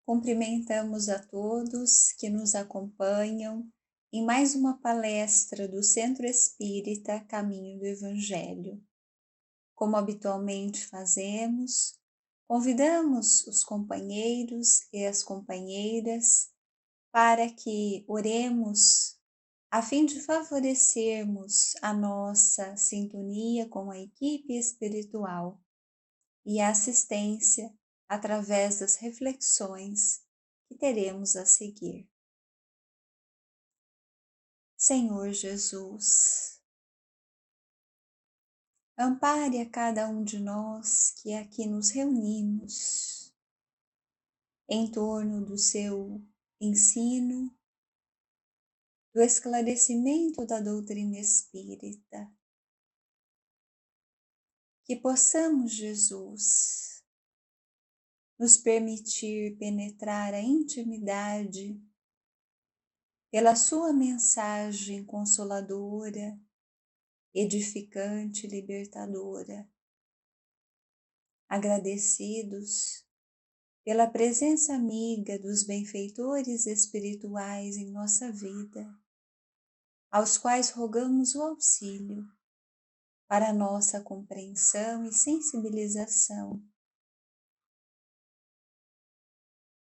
Cumprimentamos a todos que nos acompanham em mais uma palestra do Centro Espírita Caminho do Evangelho. Como habitualmente fazemos, convidamos os companheiros e as companheiras para que oremos a fim de favorecermos a nossa sintonia com a equipe espiritual e a assistência através das reflexões que teremos a seguir. Senhor Jesus, ampare a cada um de nós que aqui nos reunimos em torno do seu ensino, do esclarecimento da doutrina espírita. Que possamos, Jesus, nos permitir penetrar a intimidade pela sua mensagem consoladora, edificante, libertadora. Agradecidos pela presença amiga dos benfeitores espirituais em nossa vida, aos quais rogamos o auxílio para nossa compreensão e sensibilização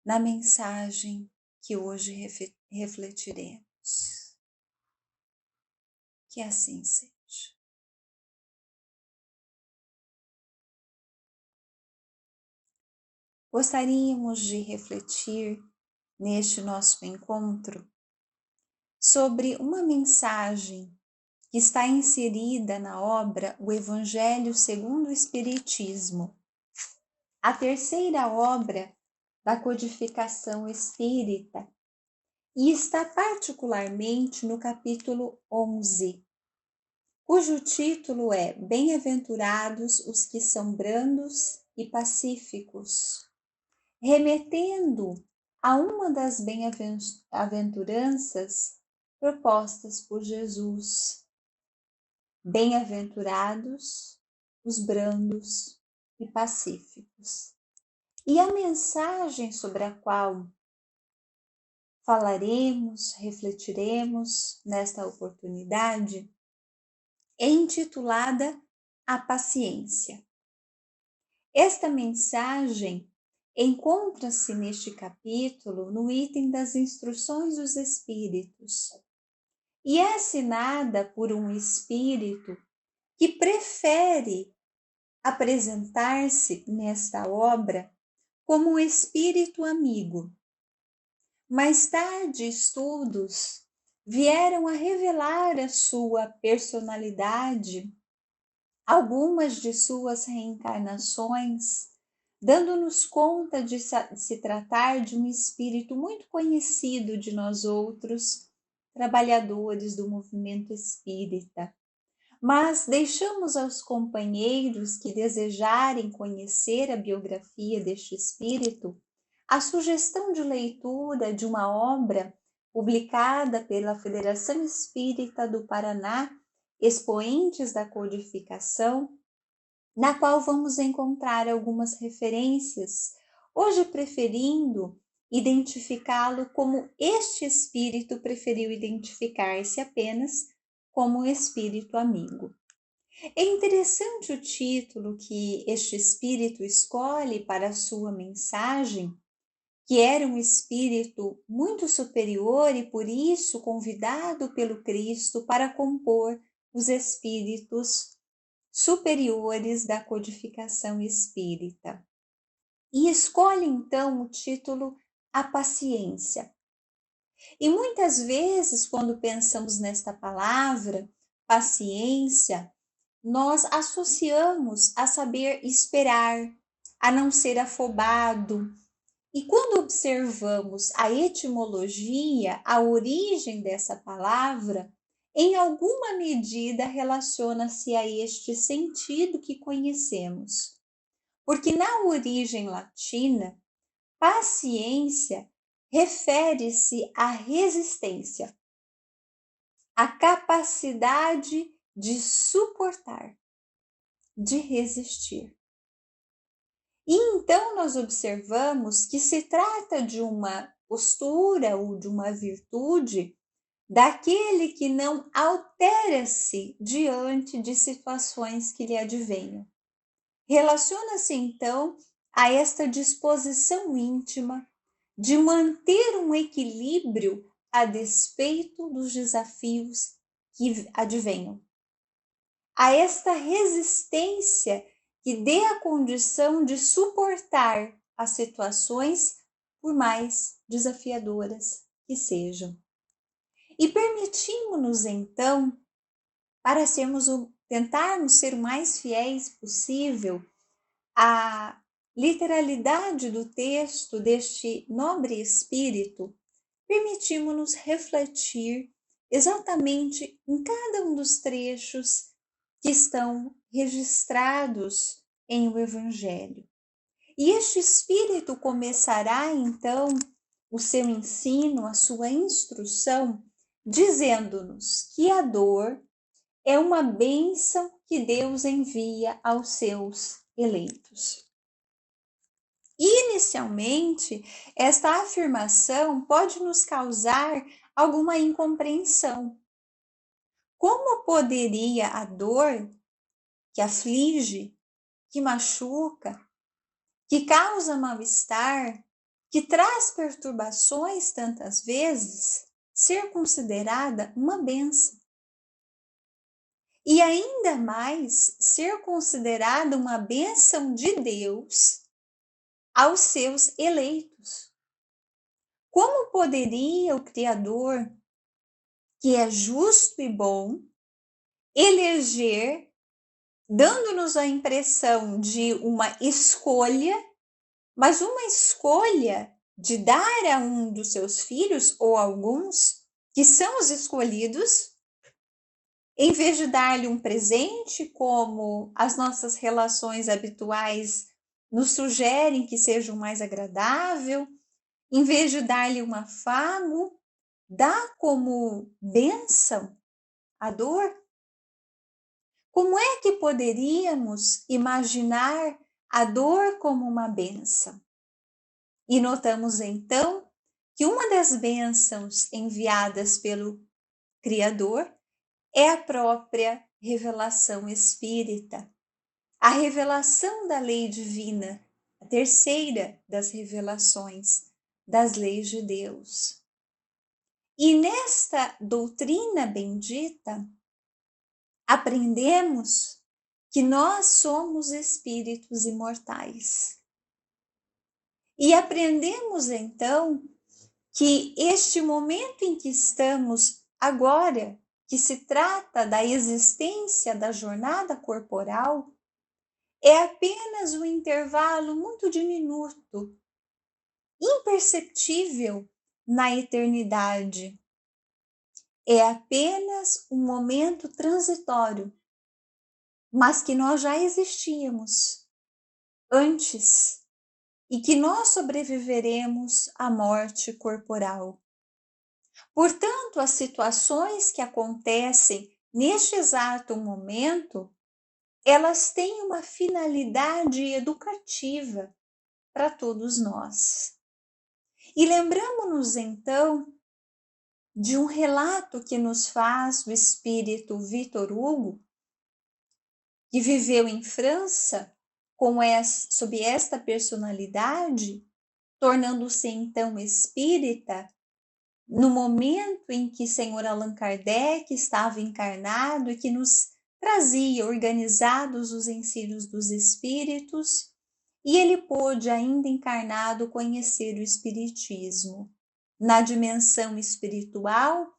na mensagem que hoje refletiremos. Que assim seja. Gostaríamos de refletir neste nosso encontro sobre uma mensagem que está inserida na obra O Evangelho segundo o Espiritismo, a terceira obra da codificação espírita, e está particularmente no capítulo 11, cujo título é Bem-aventurados os que são brandos e pacíficos, remetendo a uma das bem-aventuranças propostas por Jesus. Bem-aventurados os brandos e pacíficos. E a mensagem sobre a qual falaremos, refletiremos nesta oportunidade é intitulada A Paciência. Esta mensagem encontra-se neste capítulo no item das Instruções dos Espíritos e é assinada por um espírito que prefere apresentar-se nesta obra como um espírito amigo. Mais tarde, estudos vieram a revelar a sua personalidade, algumas de suas reencarnações, dando-nos conta de se tratar de um espírito muito conhecido de nós outros, trabalhadores do movimento espírita. Mas deixamos aos companheiros que desejarem conhecer a biografia deste espírito a sugestão de leitura de uma obra publicada pela Federação Espírita do Paraná, Expoentes da Codificação, na qual vamos encontrar algumas referências, hoje preferindo identificá-lo como este espírito preferiu identificar-se apenas como um espírito amigo. É interessante o título que este espírito escolhe para a sua mensagem, que era um espírito muito superior e por isso convidado pelo Cristo para compor os espíritos superiores da codificação espírita. E escolhe então o título A Paciência. E muitas vezes, quando pensamos nesta palavra, paciência, nós associamos a saber esperar, a não ser afobado. E quando observamos a etimologia, a origem dessa palavra, em alguma medida relaciona-se a este sentido que conhecemos. Porque na origem latina, paciência refere-se à resistência, à capacidade de suportar, de resistir. E então nós observamos que se trata de uma postura ou de uma virtude daquele que não altera-se diante de situações que lhe advenham. Relaciona-se então a esta disposição íntima de manter um equilíbrio a despeito dos desafios que advenham. A esta resistência que dê a condição de suportar as situações, por mais desafiadoras que sejam. E permitimos-nos, então, para tentarmos ser o mais fiéis possível à literalidade do texto deste nobre espírito, permitimos-nos refletir exatamente em cada um dos trechos que estão registrados em o Evangelho. E este espírito começará, então, o seu ensino, a sua instrução, dizendo-nos que a dor é uma bênção que Deus envia aos seus eleitos. Inicialmente, esta afirmação pode nos causar alguma incompreensão. Como poderia a dor que aflige, que machuca, que causa mal-estar, que traz perturbações tantas vezes, ser considerada uma bênção? E ainda mais ser considerada uma bênção de Deus aos seus eleitos. Como poderia o Criador, que é justo e bom, eleger, dando-nos a impressão de uma escolha, mas uma escolha de dar a um dos seus filhos, ou alguns, que são os escolhidos, em vez de dar-lhe um presente, como as nossas relações habituais nos sugerem que seja o mais agradável, em vez de dar-lhe um afago, dá como bênção a dor? Como é que poderíamos imaginar a dor como uma bênção? E notamos então que uma das bênçãos enviadas pelo Criador é a própria revelação espírita, a revelação da lei divina, a terceira das revelações das leis de Deus. E nesta doutrina bendita, aprendemos que nós somos espíritos imortais. E aprendemos então que este momento em que estamos agora, que se trata da existência da jornada corporal, é apenas um intervalo muito diminuto, imperceptível na eternidade. É apenas um momento transitório, mas que nós já existíamos antes e que nós sobreviveremos à morte corporal. Portanto, as situações que acontecem neste exato momento, elas têm uma finalidade educativa para todos nós. E lembramos-nos então de um relato que nos faz o espírito Victor Hugo, que viveu em França sob esta personalidade, tornando-se então espírita, no momento em que Senhor Allan Kardec estava encarnado e que nos trazia organizados os ensinos dos espíritos, e ele pôde, ainda encarnado, conhecer o espiritismo. Na dimensão espiritual,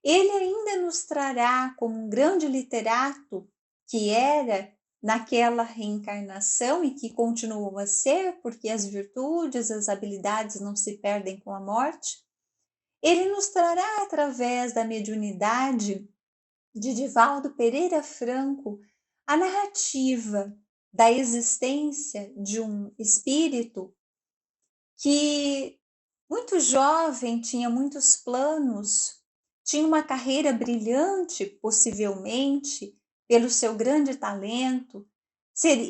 ele ainda nos trará como um grande literato que era naquela reencarnação e que continuou a ser, porque as virtudes, as habilidades não se perdem com a morte. Ele nos trará, através da mediunidade de Divaldo Pereira Franco, a narrativa da existência de um espírito que, muito jovem, tinha muitos planos, tinha uma carreira brilhante, possivelmente, pelo seu grande talento,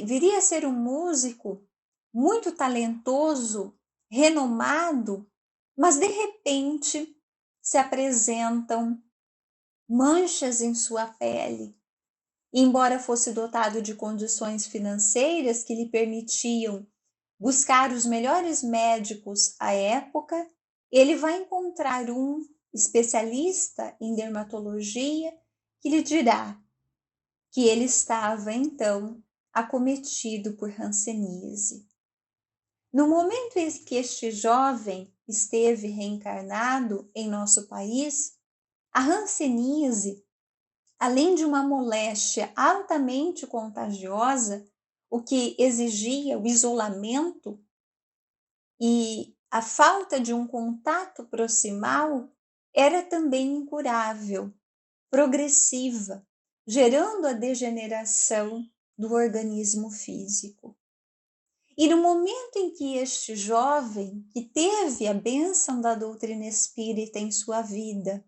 viria a ser um músico, muito talentoso, renomado, mas de repente se apresentam manchas em sua pele. Embora fosse dotado de condições financeiras que lhe permitiam buscar os melhores médicos à época, ele vai encontrar um especialista em dermatologia que lhe dirá que ele estava então acometido por hanseníase. No momento em que este jovem esteve reencarnado em nosso país, a hanseníase, além de uma moléstia altamente contagiosa, o que exigia o isolamento e a falta de um contato proximal, era também incurável, progressiva, gerando a degeneração do organismo físico. E no momento em que este jovem, que teve a bênção da doutrina espírita em sua vida,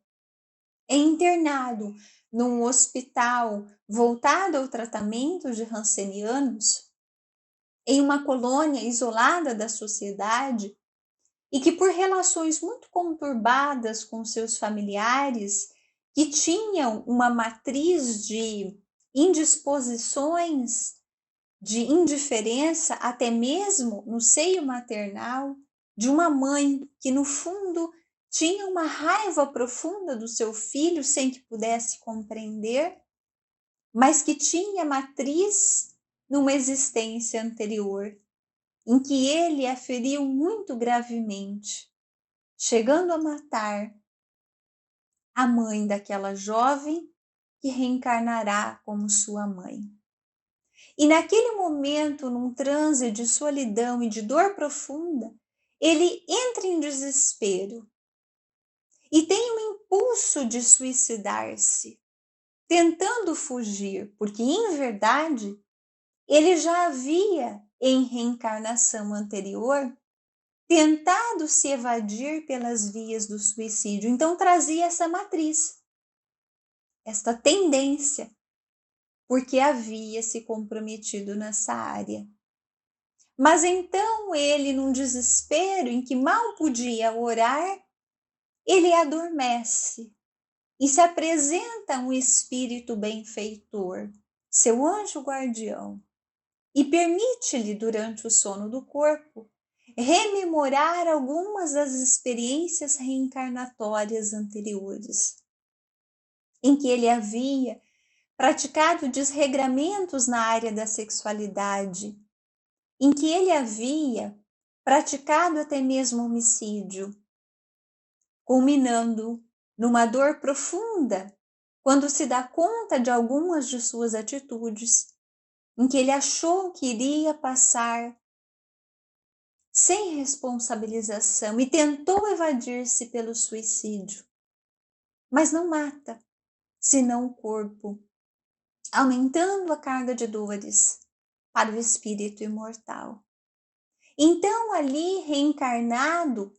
é internado num hospital voltado ao tratamento de hansenianos, em uma colônia isolada da sociedade, e que por relações muito conturbadas com seus familiares, que tinham uma matriz de indisposições, de indiferença, até mesmo no seio maternal, de uma mãe que no fundo tinha uma raiva profunda do seu filho sem que pudesse compreender, mas que tinha matriz numa existência anterior, em que ele a feriu muito gravemente, chegando a matar a mãe daquela jovem que reencarnará como sua mãe. E naquele momento, num transe de solidão e de dor profunda, ele entra em desespero e tem um impulso de suicidar-se, tentando fugir, porque em verdade ele já havia, em reencarnação anterior, tentado se evadir pelas vias do suicídio. Então trazia essa matriz, esta tendência, porque havia se comprometido nessa área. Mas então ele, num desespero em que mal podia orar, ele adormece e se apresenta um espírito benfeitor, seu anjo guardião, e permite-lhe, durante o sono do corpo, rememorar algumas das experiências reencarnatórias anteriores, em que ele havia praticado desregramentos na área da sexualidade, em que ele havia praticado até mesmo homicídio, culminando numa dor profunda quando se dá conta de algumas de suas atitudes, em que ele achou que iria passar sem responsabilização e tentou evadir-se pelo suicídio. Mas não mata, senão o corpo, aumentando a carga de dores para o espírito imortal. Então, ali reencarnado,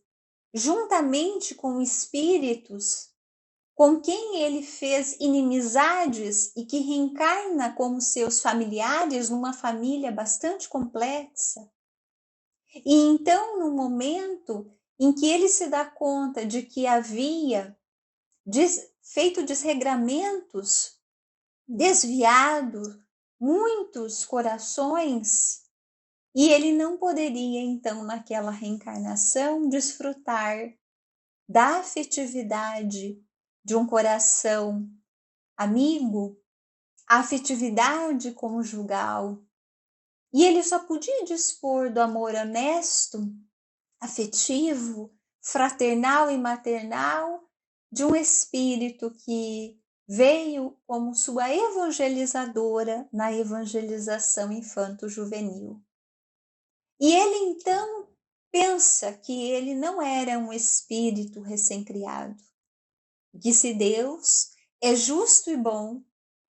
juntamente com espíritos com quem ele fez inimizades e que reencarna como seus familiares numa família bastante complexa. E então, no momento em que ele se dá conta de que havia feito desregramentos, desviado muitos corações, e ele não poderia, então, naquela reencarnação, desfrutar da afetividade de um coração amigo, a afetividade conjugal. E ele só podia dispor do amor honesto, afetivo, fraternal e maternal de um espírito que veio como sua evangelizadora na evangelização infanto-juvenil. E ele então pensa que ele não era um espírito recém-criado, que se Deus é justo e bom,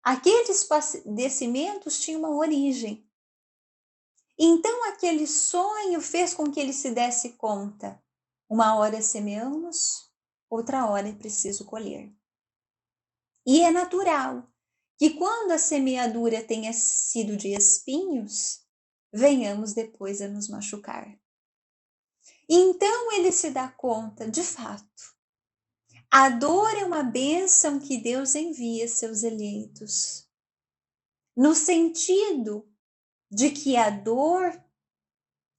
aqueles padecimentos tinham uma origem. Então aquele sonho fez com que ele se desse conta: uma hora semeamos, outra hora é preciso colher. E é natural que quando a semeadura tenha sido de espinhos, venhamos depois a nos machucar. Então ele se dá conta, de fato, a dor é uma bênção que Deus envia a seus eleitos, no sentido de que a dor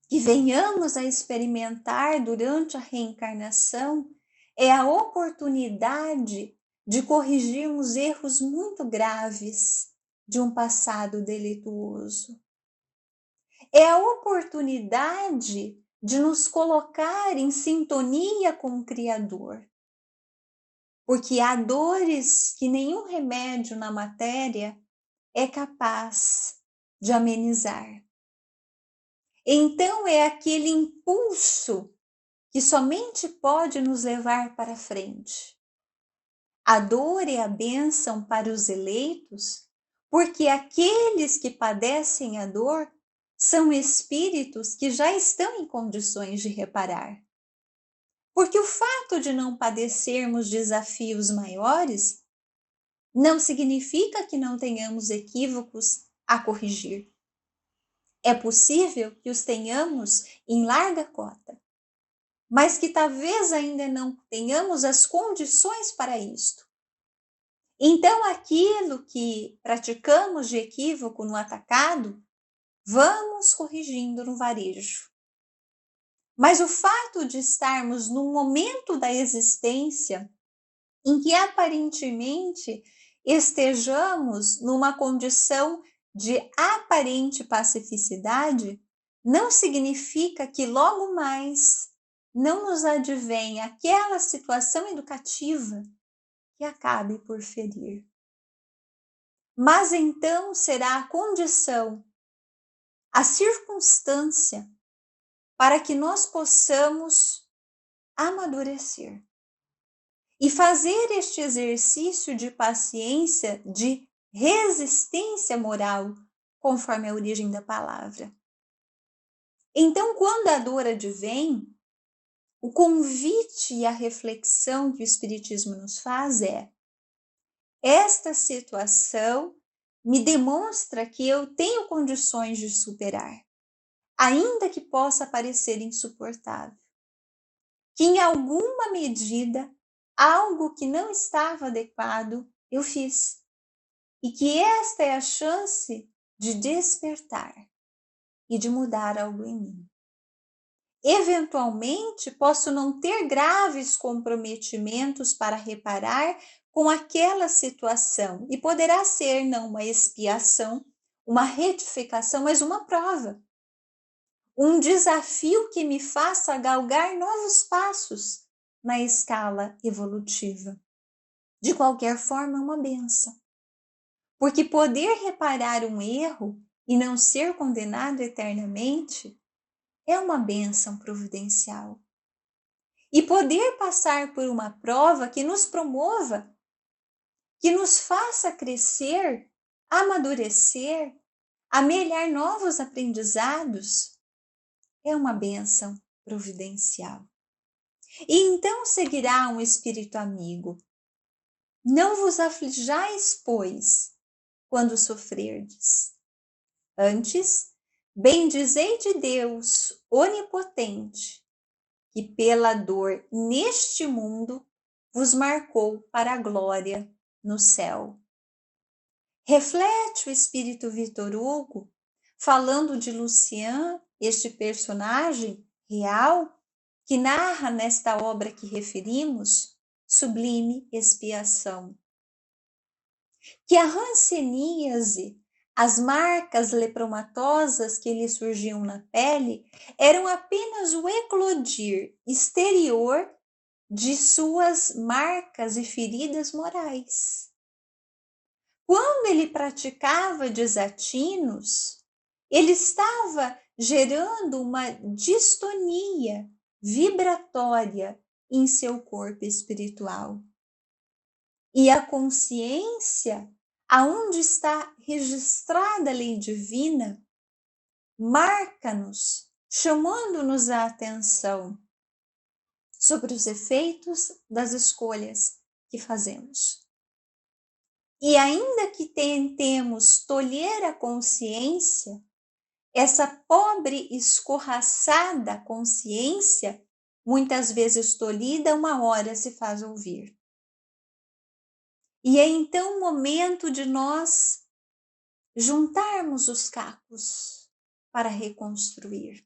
que venhamos a experimentar durante a reencarnação é a oportunidade de corrigirmos erros muito graves de um passado delituoso. É a oportunidade de nos colocar em sintonia com o Criador. Porque há dores que nenhum remédio na matéria é capaz de amenizar. Então é aquele impulso que somente pode nos levar para frente. A dor é a bênção para os eleitos, porque aqueles que padecem a dor são espíritos que já estão em condições de reparar. Porque o fato de não padecermos desafios maiores não significa que não tenhamos equívocos a corrigir. É possível que os tenhamos em larga cota, mas que talvez ainda não tenhamos as condições para isto. Então, aquilo que praticamos de equívoco no atacado, vamos corrigindo no varejo. Mas o fato de estarmos num momento da existência em que aparentemente estejamos numa condição de aparente pacificidade, não significa que logo mais não nos advém aquela situação educativa que acabe por ferir. Mas então será a condição, a circunstância para que nós possamos amadurecer e fazer este exercício de paciência, de resistência moral, conforme a origem da palavra. Então, quando a dor advém, o convite e a reflexão que o Espiritismo nos faz é: esta situação me demonstra que eu tenho condições de superar, ainda que possa parecer insuportável. Que em alguma medida, algo que não estava adequado, eu fiz. E que esta é a chance de despertar e de mudar algo em mim. Eventualmente, posso não ter graves comprometimentos para reparar com aquela situação, e poderá ser não uma expiação, uma retificação, mas uma prova. Um desafio que me faça galgar novos passos na escala evolutiva. De qualquer forma, é uma bênção. Porque poder reparar um erro e não ser condenado eternamente é uma bênção providencial. E poder passar por uma prova que nos promova, que nos faça crescer, amadurecer, amelhar novos aprendizados, é uma bênção providencial. E então seguirá um espírito amigo. Não vos aflijais, pois, quando sofrerdes. Antes, bendizei de Deus onipotente, que pela dor neste mundo vos marcou para a glória no céu. Reflete o espírito Victor Hugo, falando de Lucian, este personagem real, que narra nesta obra que referimos, Sublime Expiação. Que a hanseníase, as marcas lepromatosas que lhe surgiam na pele, eram apenas o eclodir exterior de suas marcas e feridas morais. Quando ele praticava desatinos, ele estava gerando uma distonia vibratória em seu corpo espiritual. E a consciência, aonde está registrada a lei divina, marca-nos, chamando-nos a atenção sobre os efeitos das escolhas que fazemos. E ainda que tentemos tolher a consciência, essa pobre escorraçada consciência, muitas vezes tolhida, uma hora se faz ouvir. E é então o momento de nós juntarmos os cacos para reconstruir.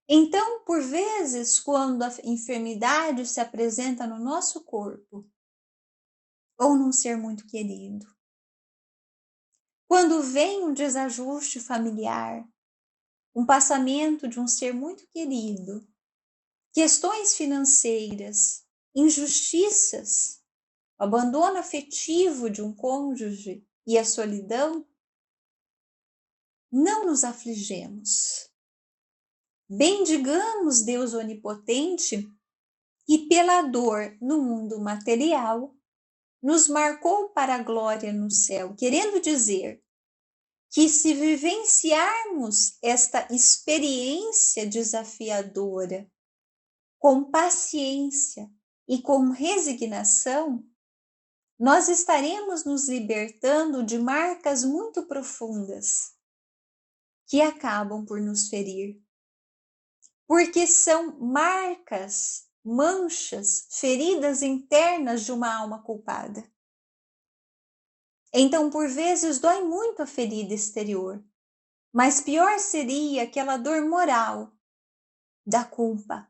Então, por vezes, quando a enfermidade se apresenta no nosso corpo, ou num ser muito querido, quando vem um desajuste familiar, um passamento de um ser muito querido, questões financeiras, injustiças, o abandono afetivo de um cônjuge e a solidão, não nos afligemos. Bendigamos Deus onipotente que pela dor no mundo material nos marcou para a glória no céu, querendo dizer que se vivenciarmos esta experiência desafiadora com paciência e com resignação, nós estaremos nos libertando de marcas muito profundas que acabam por nos ferir. Porque são marcas, manchas, feridas internas de uma alma culpada. Então, por vezes, dói muito a ferida exterior, mas pior seria aquela dor moral da culpa,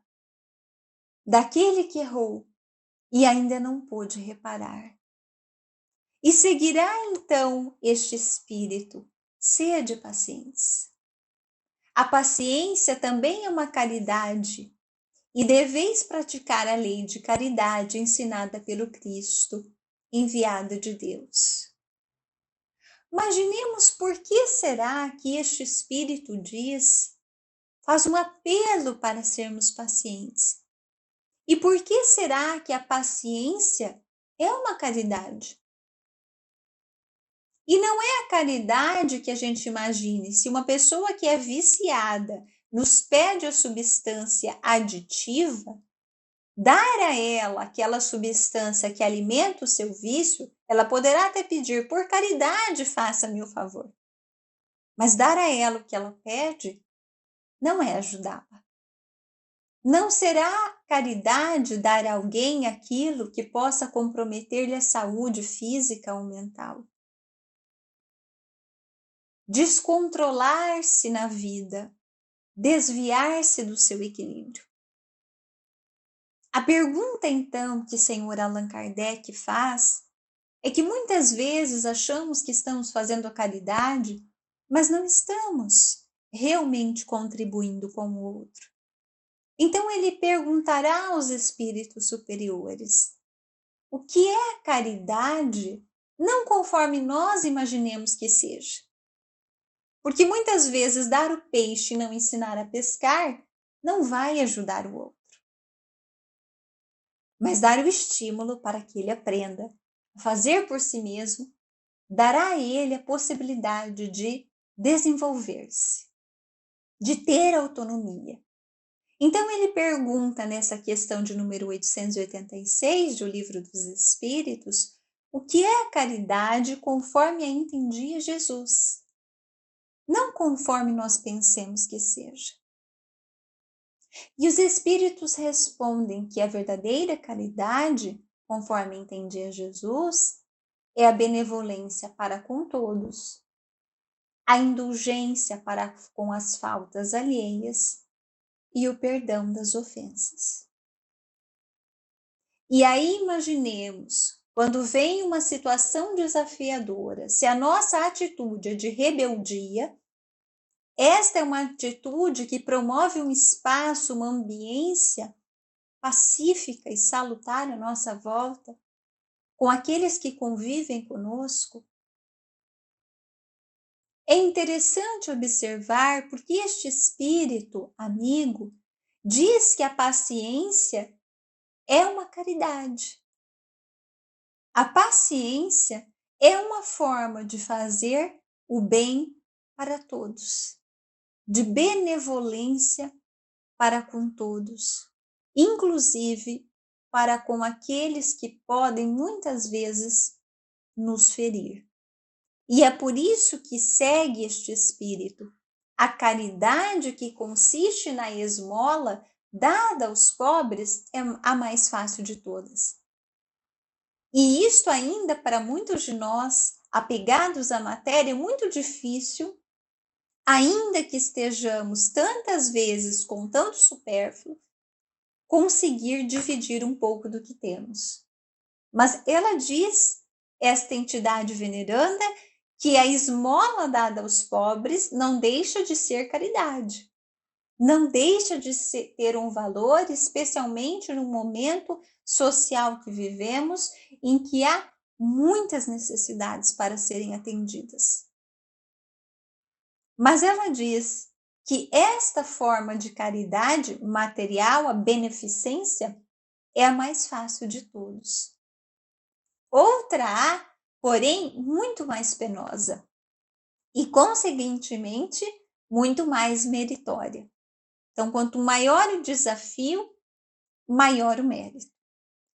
daquele que errou e ainda não pôde reparar. E seguirá então este espírito, sede pacientes. A paciência também é uma caridade, e deveis praticar a lei de caridade ensinada pelo Cristo, enviado de Deus. Imaginemos por que será que este Espírito faz um apelo para sermos pacientes. E por que será que a paciência é uma caridade? E não é a caridade que a gente imagine. Se uma pessoa que é viciada nos pede a substância aditiva, dar a ela aquela substância que alimenta o seu vício, ela poderá até pedir, por caridade, faça-me o favor. Mas dar a ela o que ela pede não é ajudá-la. Não será caridade dar a alguém aquilo que possa comprometer-lhe a saúde física ou mental. Descontrolar-se na vida, desviar-se do seu equilíbrio. A pergunta, então, que o senhor Allan Kardec faz é que muitas vezes achamos que estamos fazendo a caridade, mas não estamos realmente contribuindo com o outro. Então ele perguntará aos espíritos superiores: o que é a caridade, não conforme nós imaginemos que seja? Porque muitas vezes dar o peixe e não ensinar a pescar não vai ajudar o outro. Mas dar o estímulo para que ele aprenda a fazer por si mesmo, dará a ele a possibilidade de desenvolver-se, de ter autonomia. Então ele pergunta nessa questão de número 886 do Livro dos Espíritos, o que é a caridade conforme a entendia Jesus, não conforme nós pensemos que seja. E os Espíritos respondem que a verdadeira caridade, conforme entendia Jesus, é a benevolência para com todos, a indulgência para com as faltas alheias e o perdão das ofensas. E aí imaginemos, quando vem uma situação desafiadora, se a nossa atitude é de rebeldia, esta é uma atitude que promove um espaço, uma ambiência pacífica e salutar à nossa volta, com aqueles que convivem conosco. É interessante observar porque este espírito amigo diz que a paciência é uma caridade. A paciência é uma forma de fazer o bem para todos, de benevolência para com todos, inclusive para com aqueles que podem muitas vezes nos ferir. E é por isso que segue este espírito a caridade que consiste na esmola dada aos pobres é a mais fácil de todas. E isto ainda para muitos de nós, apegados à matéria, é muito difícil, ainda que estejamos tantas vezes com tanto supérfluo, conseguir dividir um pouco do que temos. Mas ela diz, esta entidade veneranda, que a esmola dada aos pobres não deixa de ser caridade. Não deixa de ter um valor, especialmente no momento social que vivemos, em que há muitas necessidades para serem atendidas. Mas ela diz que esta forma de caridade material, a beneficência, é a mais fácil de todos. Outra há, porém, muito mais penosa e, consequentemente, muito mais meritória. Então, quanto maior o desafio, maior o mérito.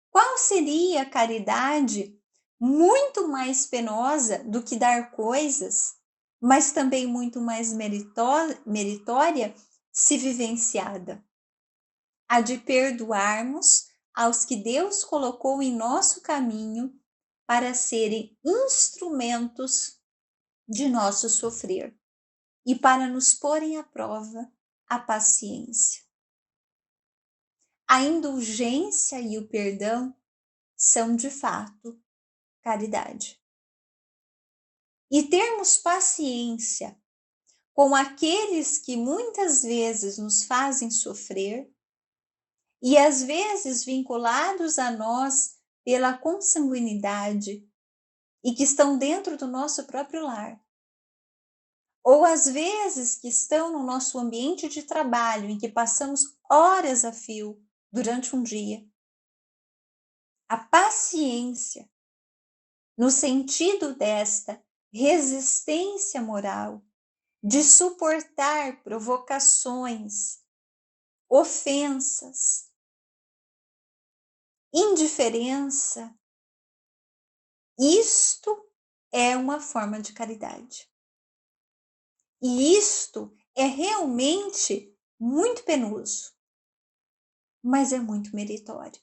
Qual seria a caridade muito mais penosa do que dar coisas, mas também muito mais meritória se vivenciada? A de perdoarmos aos que Deus colocou em nosso caminho para serem instrumentos de nosso sofrer e para nos porem à prova a paciência. A indulgência e o perdão são, de fato, caridade. E termos paciência com aqueles que muitas vezes nos fazem sofrer e às vezes vinculados a nós pela consanguinidade e que estão dentro do nosso próprio lar. Ou às vezes que estão no nosso ambiente de trabalho, em que passamos horas a fio durante um dia. A paciência, no sentido desta resistência moral, de suportar provocações, ofensas, indiferença, isto é uma forma de caridade. E isto é realmente muito penoso, mas é muito meritório.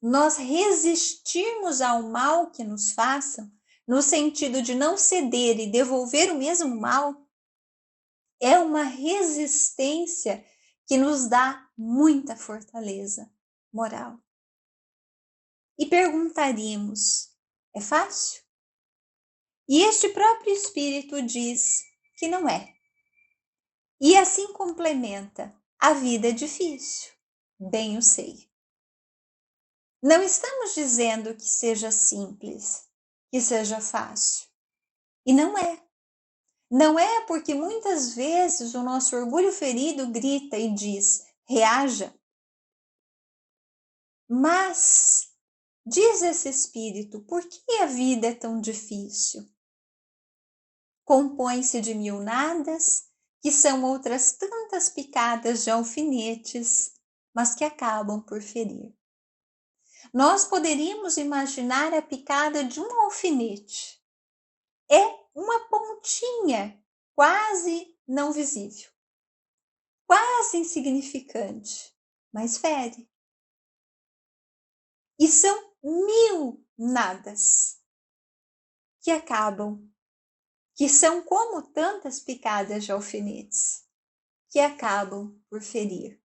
Nós resistirmos ao mal que nos façam, no sentido de não ceder e devolver o mesmo mal, é uma resistência que nos dá muita fortaleza moral. E perguntaríamos, é fácil? E este próprio Espírito diz que não é. E assim complementa, a vida é difícil, bem o sei. Não estamos dizendo que seja simples, que seja fácil. E não é. Não é porque muitas vezes o nosso orgulho ferido grita e diz, reaja. Mas, diz esse Espírito, por que a vida é tão difícil? Compõe-se de mil nadas, que são outras tantas picadas de alfinetes, mas que acabam por ferir. Nós poderíamos imaginar a picada de um alfinete. É uma pontinha quase não visível, quase insignificante, mas fere. E são mil nadas que acabam, que são como tantas picadas de alfinetes, que acabam por ferir.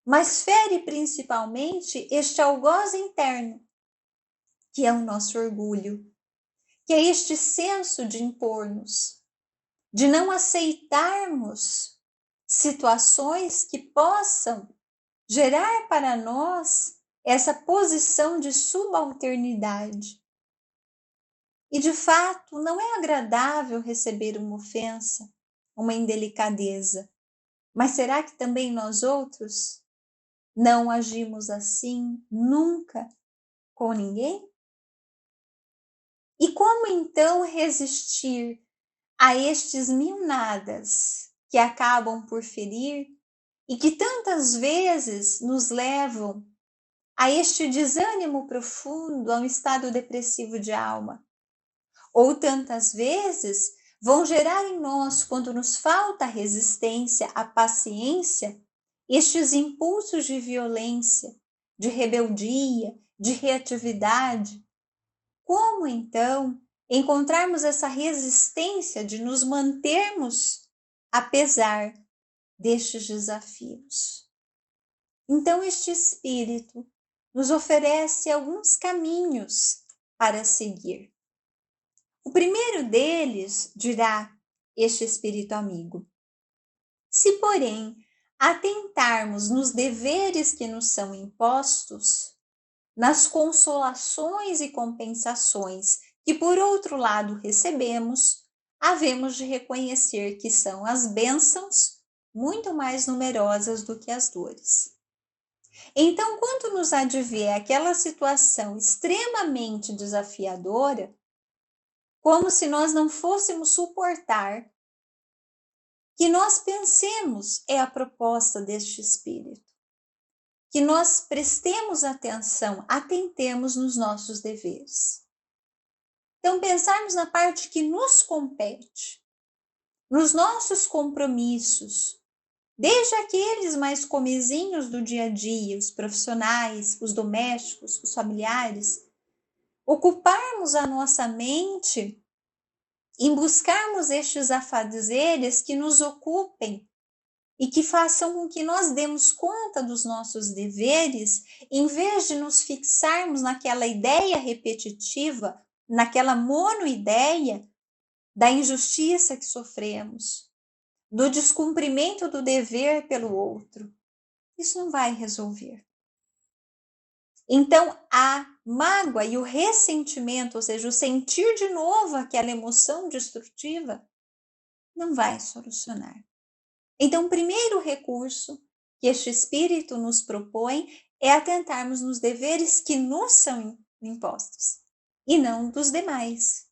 Mas fere principalmente este algoz interno, que é o nosso orgulho, que é este senso de impor-nos, de não aceitarmos situações que possam gerar para nós essa posição de subalternidade. E de fato, não é agradável receber uma ofensa, uma indelicadeza. Mas será que também nós outros não agimos assim nunca com ninguém? E como então resistir a estes mil nadas que acabam por ferir e que tantas vezes nos levam a este desânimo profundo, a um estado depressivo de alma? Ou tantas vezes vão gerar em nós, quando nos falta a resistência, a paciência, estes impulsos de violência, de rebeldia, de reatividade. Como então encontrarmos essa resistência de nos mantermos apesar destes desafios? Então, este Espírito nos oferece alguns caminhos para seguir. O primeiro deles, dirá este Espírito amigo: se, porém, atentarmos nos deveres que nos são impostos, nas consolações e compensações que, por outro lado, recebemos, havemos de reconhecer que são as bênçãos muito mais numerosas do que as dores. Então, quando nos advier aquela situação extremamente desafiadora, como se nós não fôssemos suportar, que nós pensemos é a proposta deste Espírito, que nós prestemos atenção, atentemos nos nossos deveres. Então, pensarmos na parte que nos compete, nos nossos compromissos, desde aqueles mais comezinhos do dia a dia, os profissionais, os domésticos, os familiares, ocuparmos a nossa mente em buscarmos estes afazeres que nos ocupem e que façam com que nós demos conta dos nossos deveres, em vez de nos fixarmos naquela ideia repetitiva, naquela monoideia da injustiça que sofremos, do descumprimento do dever pelo outro. Isso não vai resolver. Então, a mágoa e o ressentimento, ou seja, o sentir de novo aquela emoção destrutiva, não vai solucionar. Então, o primeiro recurso que este Espírito nos propõe é atentarmos nos deveres que nos são impostos e não dos demais,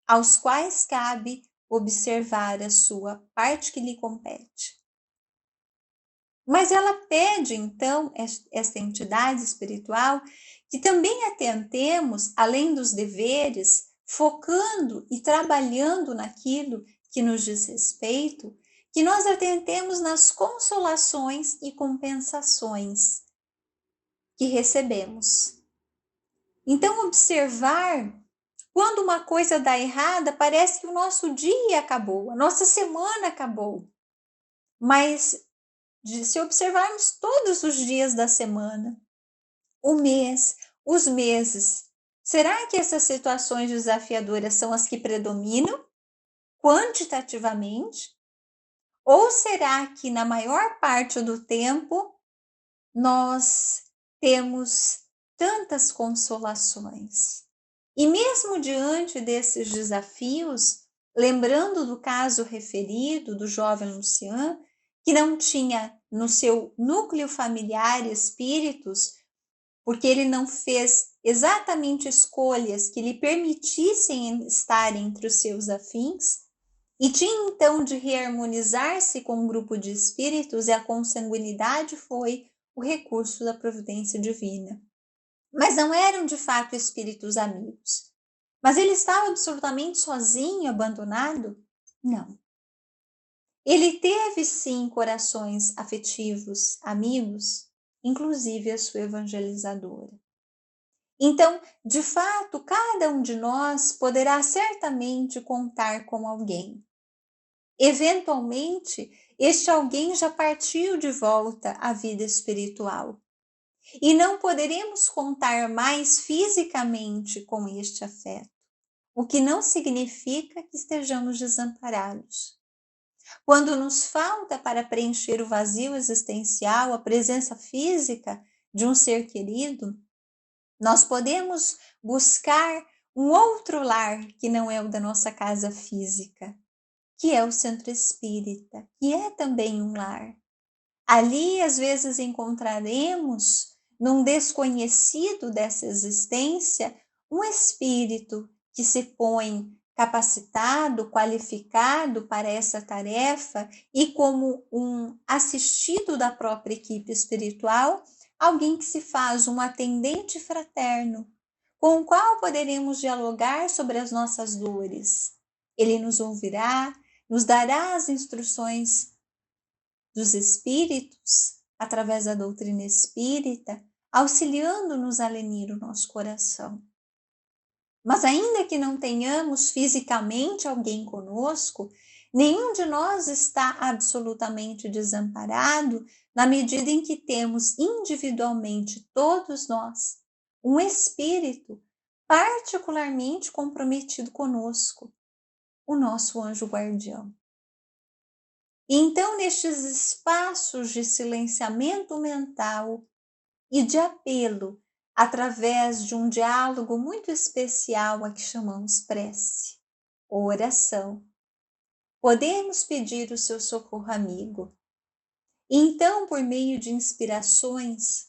aos quais cabe observar a sua parte que lhe compete. Mas ela pede, então, esta entidade espiritual, que também atentemos, além dos deveres, focando e trabalhando naquilo que nos diz respeito, que nós atentemos nas consolações e compensações que recebemos. Então, observar quando uma coisa dá errada, parece que o nosso dia acabou, a nossa semana acabou. Mas se observarmos todos os dias da semana, o mês, os meses, será que essas situações desafiadoras são as que predominam quantitativamente? Ou será que na maior parte do tempo nós temos tantas consolações? E mesmo diante desses desafios, lembrando do caso referido do jovem Lucian, que não tinha no seu núcleo familiar espíritos, porque ele não fez exatamente escolhas que lhe permitissem estar entre os seus afins, e tinha então de reharmonizar-se com um grupo de espíritos, e a consanguinidade foi o recurso da providência divina. Mas não eram de fato espíritos amigos. Mas ele estava absolutamente sozinho, abandonado? Não. Ele teve sim corações afetivos, amigos, inclusive a sua evangelizadora. Então, de fato, cada um de nós poderá certamente contar com alguém. Eventualmente, este alguém já partiu de volta à vida espiritual. E não poderemos contar mais fisicamente com este afeto, o que não significa que estejamos desamparados. Quando nos falta para preencher o vazio existencial a presença física de um ser querido, nós podemos buscar um outro lar que não é o da nossa casa física, que é o centro espírita, que é também um lar. Ali, às vezes, encontraremos, num desconhecido dessa existência, um espírito que se põe capacitado, qualificado para essa tarefa e, como um assistido da própria equipe espiritual, alguém que se faz um atendente fraterno, com o qual poderemos dialogar sobre as nossas dores, Ele nos ouvirá, nos dará as instruções dos espíritos, através da doutrina espírita, auxiliando-nos a lenir o nosso coração. Mas ainda que não tenhamos fisicamente alguém conosco, nenhum de nós está absolutamente desamparado na medida em que temos individualmente, todos nós, um espírito particularmente comprometido conosco, o nosso anjo guardião. E então, nestes espaços de silenciamento mental e de apelo, através de um diálogo muito especial a que chamamos prece ou oração, podemos pedir o seu socorro amigo. E então, por meio de inspirações,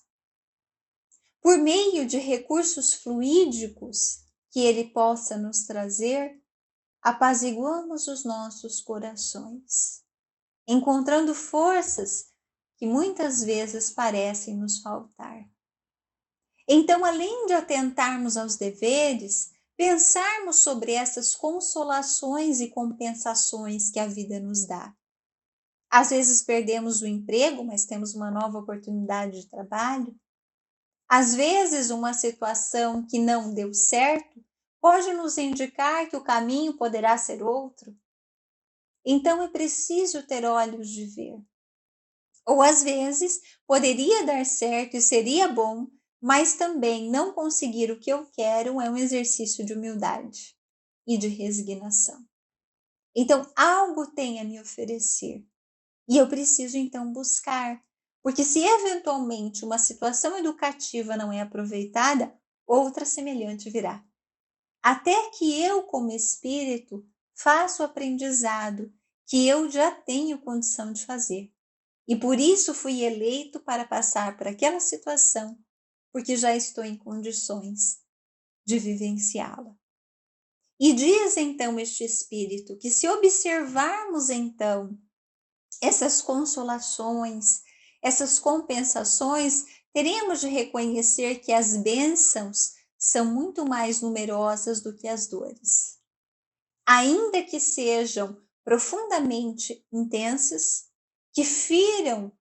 por meio de recursos fluídicos que ele possa nos trazer, apaziguamos os nossos corações, encontrando forças que muitas vezes parecem nos faltar. Então, além de atentarmos aos deveres, pensarmos sobre essas consolações e compensações que a vida nos dá. Às vezes perdemos o emprego, mas temos uma nova oportunidade de trabalho. Às vezes, uma situação que não deu certo pode nos indicar que o caminho poderá ser outro. Então, é preciso ter olhos de ver. Ou às vezes, poderia dar certo e seria bom, mas também não conseguir o que eu quero é um exercício de humildade e de resignação. Então, algo tem a me oferecer e eu preciso então buscar, porque se eventualmente uma situação educativa não é aproveitada, outra semelhante virá. Até que eu, como espírito, faça o aprendizado que eu já tenho condição de fazer. E por isso fui eleito para passar por aquela situação, porque já estou em condições de vivenciá-la. E diz então este espírito que se observarmos então essas consolações, essas compensações, teremos de reconhecer que as bênçãos são muito mais numerosas do que as dores. Ainda que sejam profundamente intensas, que firam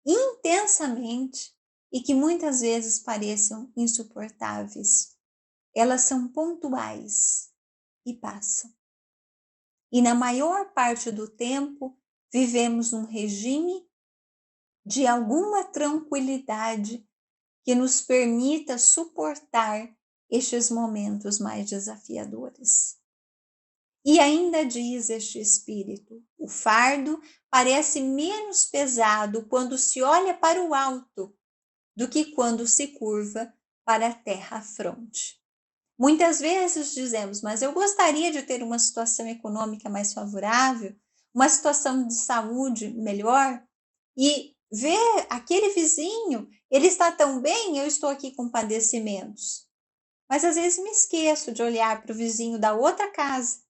intensamente e que muitas vezes pareçam insuportáveis, elas são pontuais e passam. E na maior parte do tempo, vivemos num regime de alguma tranquilidade que nos permita suportar estes momentos mais desafiadores. E ainda diz este espírito, o fardo parece menos pesado quando se olha para o alto do que quando se curva para a terra-fronte. Muitas vezes dizemos, mas eu gostaria de ter uma situação econômica mais favorável, uma situação de saúde melhor, e ver aquele vizinho, ele está tão bem, eu estou aqui com padecimentos. Mas às vezes me esqueço de olhar para o vizinho da outra casa,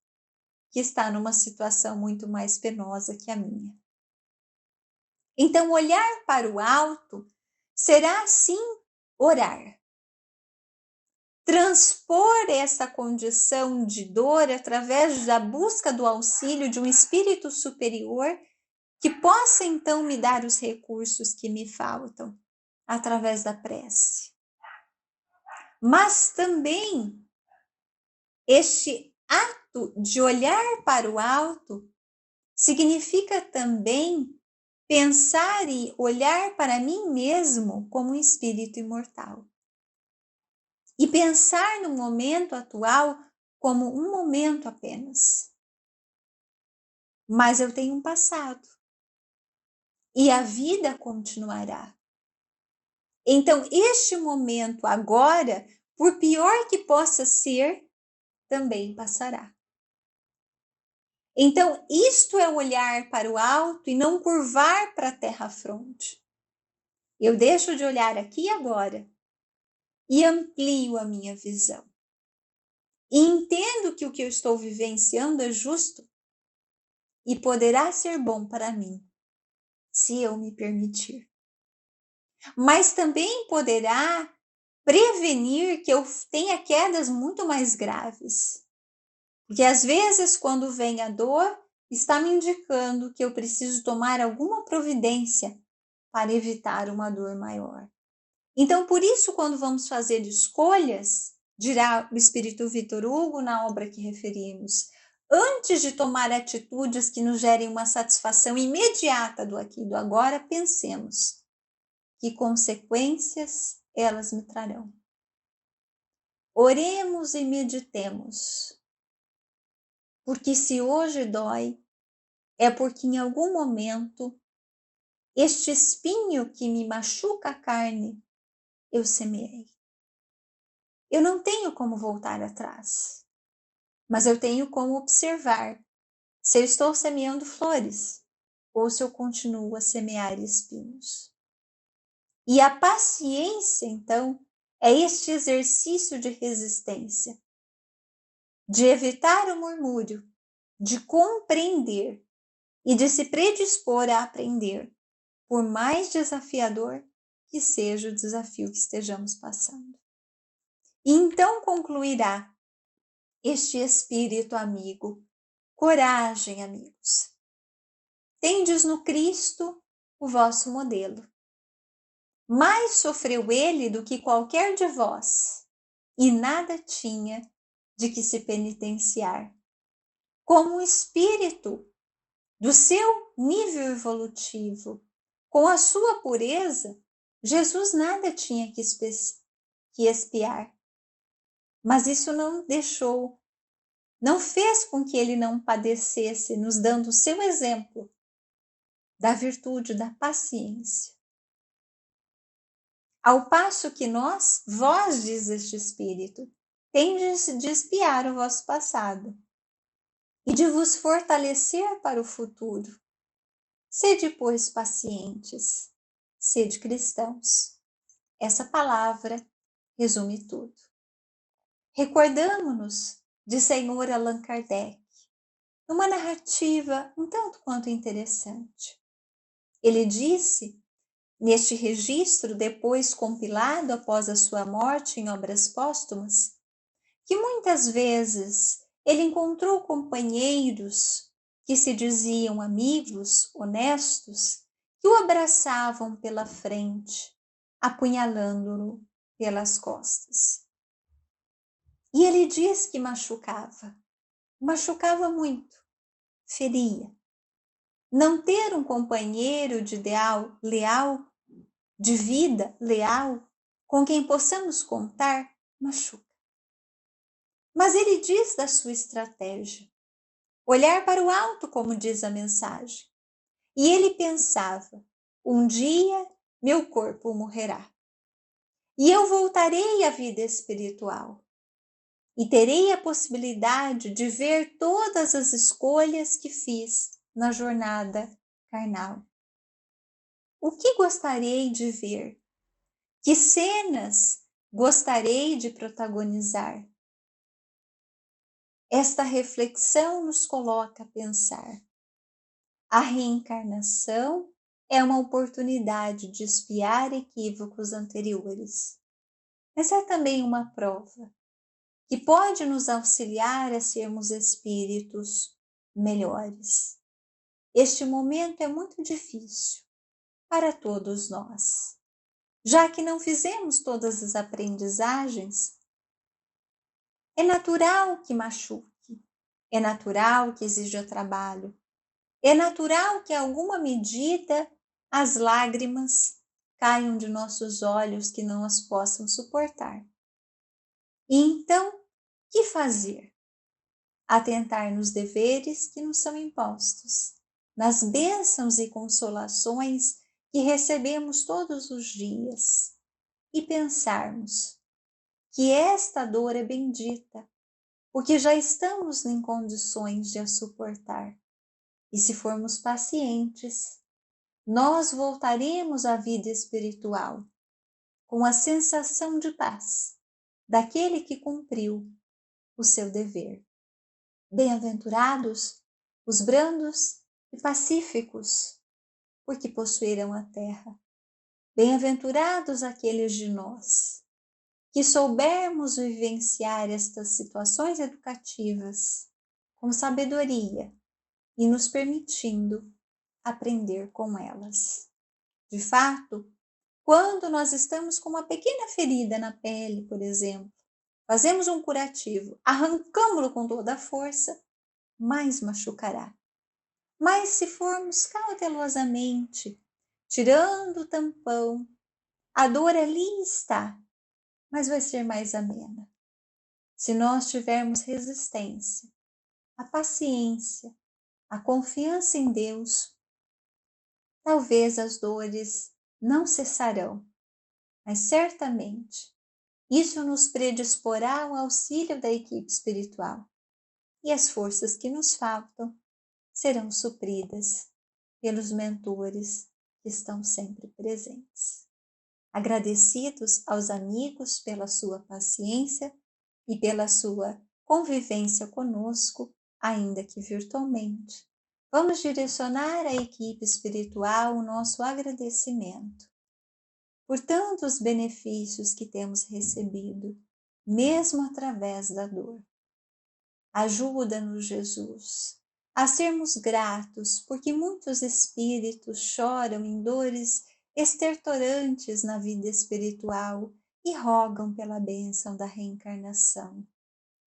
que está numa situação muito mais penosa que a minha. Então, olhar para o alto será, sim, orar. Transpor essa condição de dor através da busca do auxílio de um espírito superior que possa, então, me dar os recursos que me faltam através da prece. Mas também este ato de olhar para o alto significa também pensar e olhar para mim mesmo como um espírito imortal. E pensar no momento atual como um momento apenas. Mas eu tenho um passado. E a vida continuará. Então, este momento agora, por pior que possa ser, também passará. Então, isto é olhar para o alto e não curvar para a terra-fronte. Eu deixo de olhar aqui e agora e amplio a minha visão. E entendo que o que eu estou vivenciando é justo e poderá ser bom para mim, se eu me permitir. Mas também poderá prevenir que eu tenha quedas muito mais graves. Porque às vezes, quando vem a dor, está me indicando que eu preciso tomar alguma providência para evitar uma dor maior. Então, por isso, quando vamos fazer escolhas, dirá o Espírito Victor Hugo na obra que referimos, antes de tomar atitudes que nos gerem uma satisfação imediata do aqui e do agora, pensemos que consequências elas me trarão. Oremos e meditemos, porque se hoje dói, é porque em algum momento este espinho que me machuca a carne, eu semeei. Eu não tenho como voltar atrás, mas eu tenho como observar se eu estou semeando flores ou se eu continuo a semear espinhos. E a paciência, então, é este exercício de resistência, de evitar o murmúrio, de compreender e de se predispor a aprender, por mais desafiador que seja o desafio que estejamos passando. E então concluirá este espírito amigo. Coragem, amigos. Tendes no Cristo o vosso modelo. Mais sofreu ele do que qualquer de vós, e nada tinha de que se penitenciar. Como o espírito do seu nível evolutivo, com a sua pureza, Jesus nada tinha que expiar. Mas isso não fez com que ele não padecesse, nos dando o seu exemplo da virtude da paciência. Ao passo que vós, diz este Espírito, tendes de expiar o vosso passado e de vos fortalecer para o futuro. Sede, pois, pacientes, sede cristãos. Essa palavra resume tudo. Recordamo-nos de Senhor Allan Kardec, numa narrativa um tanto quanto interessante. Ele disse, neste registro depois compilado após a sua morte em obras póstumas, que muitas vezes ele encontrou companheiros que se diziam amigos honestos, que o abraçavam pela frente, apunhalando-o pelas costas. E ele diz que machucava muito, feria. Não ter um companheiro de ideal leal, de vida leal, com quem possamos contar, machuca. Mas ele diz da sua estratégia, olhar para o alto, como diz a mensagem. E ele pensava, um dia meu corpo morrerá. E eu voltarei à vida espiritual. E terei a possibilidade de ver todas as escolhas que fiz na jornada carnal. O que gostaria de ver? Que cenas gostaria de protagonizar? Esta reflexão nos coloca a pensar. A reencarnação é uma oportunidade de expiar equívocos anteriores, mas é também uma prova que pode nos auxiliar a sermos espíritos melhores. Este momento é muito difícil para todos nós, já que não fizemos todas as aprendizagens. É natural que machuque, é natural que exija trabalho, é natural que, em alguma medida, as lágrimas caiam de nossos olhos que não as possam suportar. E então, que fazer? Atentar nos deveres que nos são impostos, nas bênçãos e consolações que recebemos todos os dias, e pensarmos que esta dor é bendita, porque já estamos em condições de a suportar. E se formos pacientes, nós voltaremos à vida espiritual com a sensação de paz daquele que cumpriu o seu dever. Bem-aventurados os brandos e pacíficos, porque possuirão a terra. Bem-aventurados aqueles de nós que soubermos vivenciar estas situações educativas com sabedoria e nos permitindo aprender com elas. De fato, quando nós estamos com uma pequena ferida na pele, por exemplo, fazemos um curativo, arrancamos-lo com toda a força, mais machucará. Mas se formos cautelosamente, tirando o tampão, a dor ali está, mas vai ser mais amena. Se nós tivermos resistência, a paciência, a confiança em Deus, talvez as dores não cessarão, mas certamente isso nos predisporá ao auxílio da equipe espiritual e as forças que nos faltam serão supridas pelos mentores que estão sempre presentes. Agradecidos aos amigos pela sua paciência e pela sua convivência conosco, ainda que virtualmente, vamos direcionar à equipe espiritual o nosso agradecimento por tantos benefícios que temos recebido, mesmo através da dor. Ajuda-nos, Jesus, a sermos gratos, porque muitos espíritos choram em dores estertorantes na vida espiritual e rogam pela bênção da reencarnação.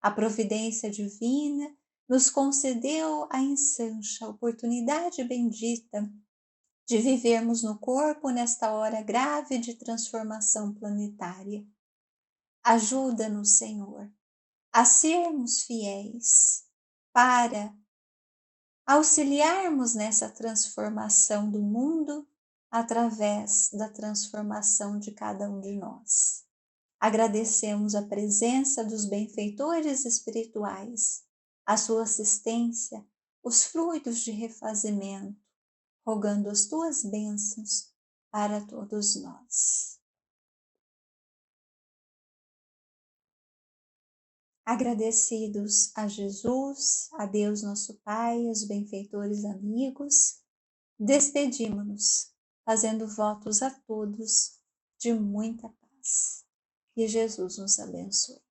A providência divina nos concedeu a insancha oportunidade bendita de vivermos no corpo nesta hora grave de transformação planetária. Ajuda-nos, Senhor, a sermos fiéis para auxiliarmos nessa transformação do mundo através da transformação de cada um de nós. Agradecemos a presença dos benfeitores espirituais, a sua assistência, os fluidos de refazimento, rogando as tuas bênçãos para todos nós. Agradecidos a Jesus, a Deus nosso Pai, aos benfeitores amigos, despedimos-nos, fazendo votos a todos de muita paz. Que Jesus nos abençoe.